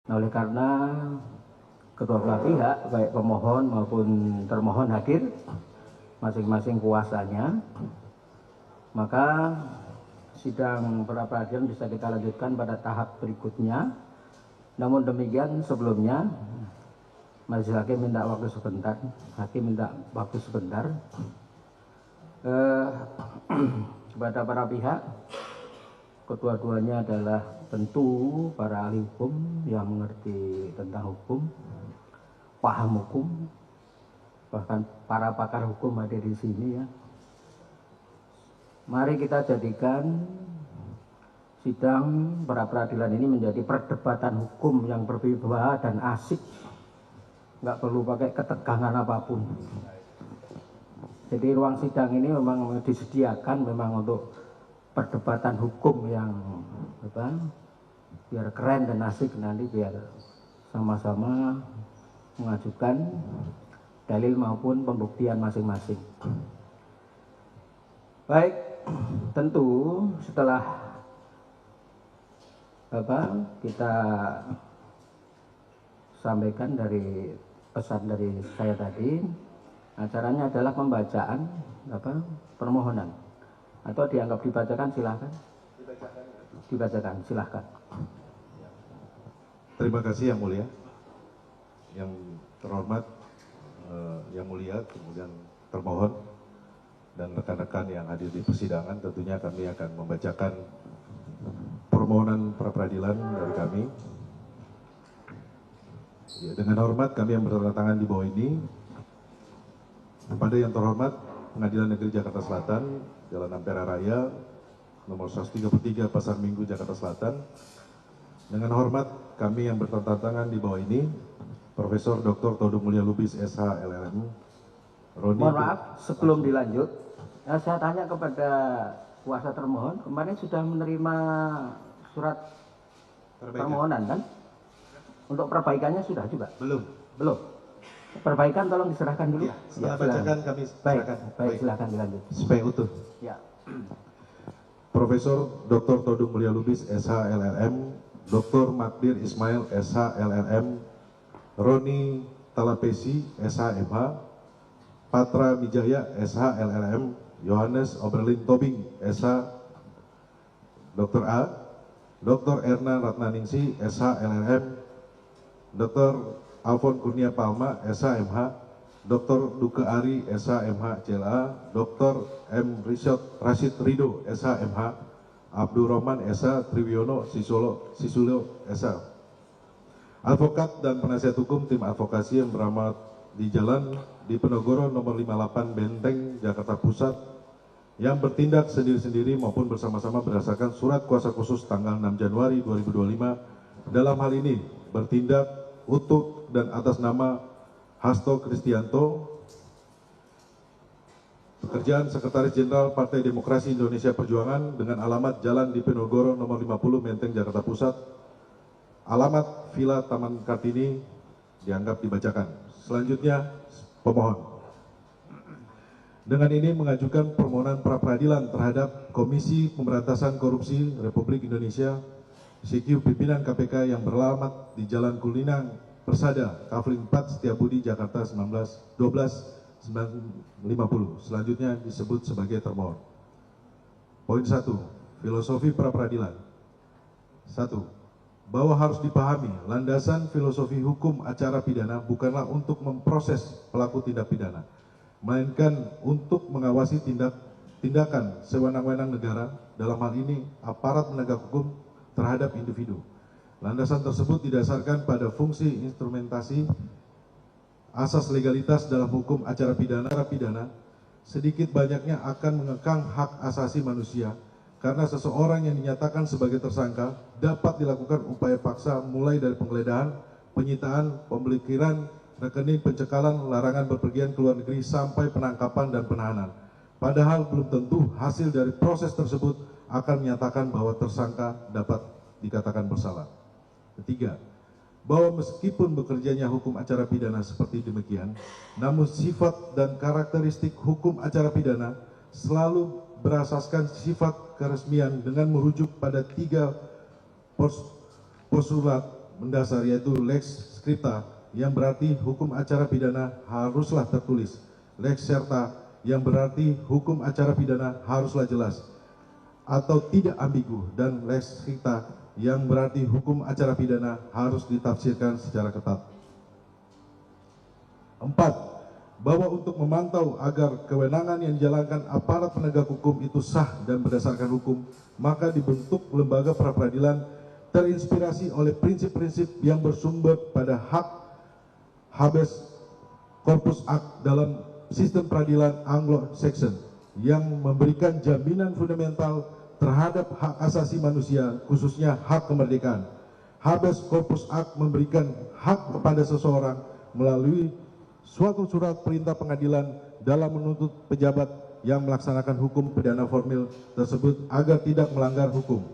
Nah, oleh karena kedua belah pihak, baik pemohon maupun termohon hadir masing-masing kuasanya, maka sidang pra peradilan bisa kita lanjutkan pada tahap berikutnya. Namun demikian sebelumnya majelis hakim minta waktu sebentar, kepada para pihak. Kedua-duanya adalah tentu para ahli hukum yang mengerti tentang hukum, paham hukum, bahkan para pakar hukum ada di sini ya. Mari kita jadikan sidang pra peradilan ini menjadi perdebatan hukum yang berwibawa dan asik, nggak perlu pakai ketegangan apapun. Jadi ruang sidang ini memang disediakan memang untuk perdebatan hukum yang biar keren dan asik, nanti biar sama-sama mengajukan dalil maupun pembuktian masing-masing. Baik, tentu setelah kita sampaikan dari pesan dari saya tadi, acaranya adalah pembacaan permohonan, atau dianggap dibacakan, silahkan. Dibacakan, silahkan. Terima kasih Yang Mulia, yang terhormat, Yang Mulia, kemudian termohon dan rekan-rekan yang hadir di persidangan. Tentunya kami akan membacakan permohonan pra peradilan dari kami. Ya, dengan hormat kami yang bertanda tangan di bawah ini, kepada yang terhormat Pengadilan Negeri Jakarta Selatan, Jalan Ampera Raya, nomor 133 Pasar Minggu, Jakarta Selatan. Dengan hormat kami yang bertanda tangan di bawah ini, Profesor Dr. Todung Mulya Lubis, SH, LLM. Mohon maaf, sebelum dilanjut, saya tanya kepada kuasa termohon, kemarin sudah menerima surat permohonan kan? Untuk perbaikannya sudah juga? Belum. Perbaikan tolong diserahkan dulu. Ya, setelah bacakan kami serahkan. Baik, silakan dilanjut. Supaya utuh. Ya. Profesor Dr. Todung Mulya Lubis, SH, LLM, Dr. Magdir Ismail, SH, LLM, Roni Talapesi, SH, MH, Patra Mijaya, SH, LLM, Yohanes Oberlin Tobing, SH, Dr. A, Dr. Erna Ratnaningsi, SH, LLM, Dr. Alfon Kurnia Palma, SH, MH, Dr. Duke Ari, SH, MH, CLA, Dr. M. Rashid Rido, SH, MH, Abdul Rahman, SH, Triwiono, Sisulo, SH. Advokat dan penasihat hukum tim advokasi yang beramat di Jalan Diponegoro nomor 58 Benteng, Jakarta Pusat, yang bertindak sendiri-sendiri maupun bersama-sama berdasarkan surat kuasa khusus tanggal 6 Januari 2025, dalam hal ini bertindak untuk dan atas nama Hasto Kristianto, pekerjaan Sekretaris Jenderal Partai Demokrasi Indonesia Perjuangan, dengan alamat Jalan Diponegoro nomor 50 Menteng, Jakarta Pusat, alamat Villa Taman Kartini, dianggap dibacakan. Selanjutnya pemohon dengan ini mengajukan permohonan pra peradilan terhadap Komisi Pemberantasan Korupsi Republik Indonesia, CQ pimpinan KPK yang beralamat di Jalan Kuningan Persada, Kafling 4, Setiabudi, Jakarta 19-950. Selanjutnya disebut sebagai termohon. Poin 1. Filosofi pra peradilan. 1. Bahwa harus dipahami, landasan filosofi hukum acara pidana bukanlah untuk memproses pelaku tindak pidana, melainkan untuk mengawasi tindakan sewenang-wenang negara, dalam hal ini aparat penegak hukum, terhadap individu. Landasan tersebut didasarkan pada fungsi instrumentasi asas legalitas dalam hukum acara pidana sedikit banyaknya akan mengekang hak asasi manusia, karena seseorang yang dinyatakan sebagai tersangka dapat dilakukan upaya paksa mulai dari penggeledahan, penyitaan, pemblokiran rekening, pencekalan, larangan berpergian ke luar negeri, sampai penangkapan dan penahanan. Padahal belum tentu hasil dari proses tersebut akan menyatakan bahwa tersangka dapat dikatakan bersalah. Ketiga, bahwa meskipun bekerjanya hukum acara pidana seperti demikian, namun sifat dan karakteristik hukum acara pidana selalu berasaskan sifat keresmian dengan merujuk pada 3 postulat mendasar yaitu lex scripta yang berarti hukum acara pidana haruslah tertulis, lex serta yang berarti hukum acara pidana haruslah jelas atau tidak ambigu, dan lex scripta yang berarti hukum acara pidana harus ditafsirkan secara ketat. 4. Bahwa untuk memantau agar kewenangan yang dijalankan aparat penegak hukum itu sah dan berdasarkan hukum, maka dibentuk lembaga pra-peradilan terinspirasi oleh prinsip-prinsip yang bersumber pada hak habeas corpus act dalam sistem peradilan Anglo-Saxon yang memberikan jaminan fundamental terhadap hak asasi manusia, khususnya hak kemerdekaan. Habeas corpus act memberikan hak kepada seseorang melalui suatu surat perintah pengadilan dalam menuntut pejabat yang melaksanakan hukum pidana formil tersebut agar tidak melanggar hukum,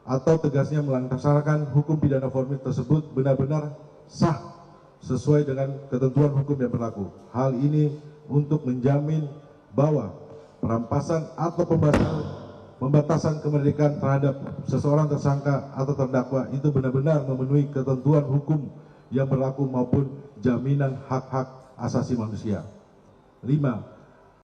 atau tegasnya melaksanakan hukum pidana formil tersebut benar-benar sah sesuai dengan ketentuan hukum yang berlaku. Hal ini untuk menjamin bahwa perampasan atau pembatasan kemerdekaan terhadap seseorang tersangka atau terdakwa itu benar-benar memenuhi ketentuan hukum yang berlaku maupun jaminan hak-hak asasi manusia. 5.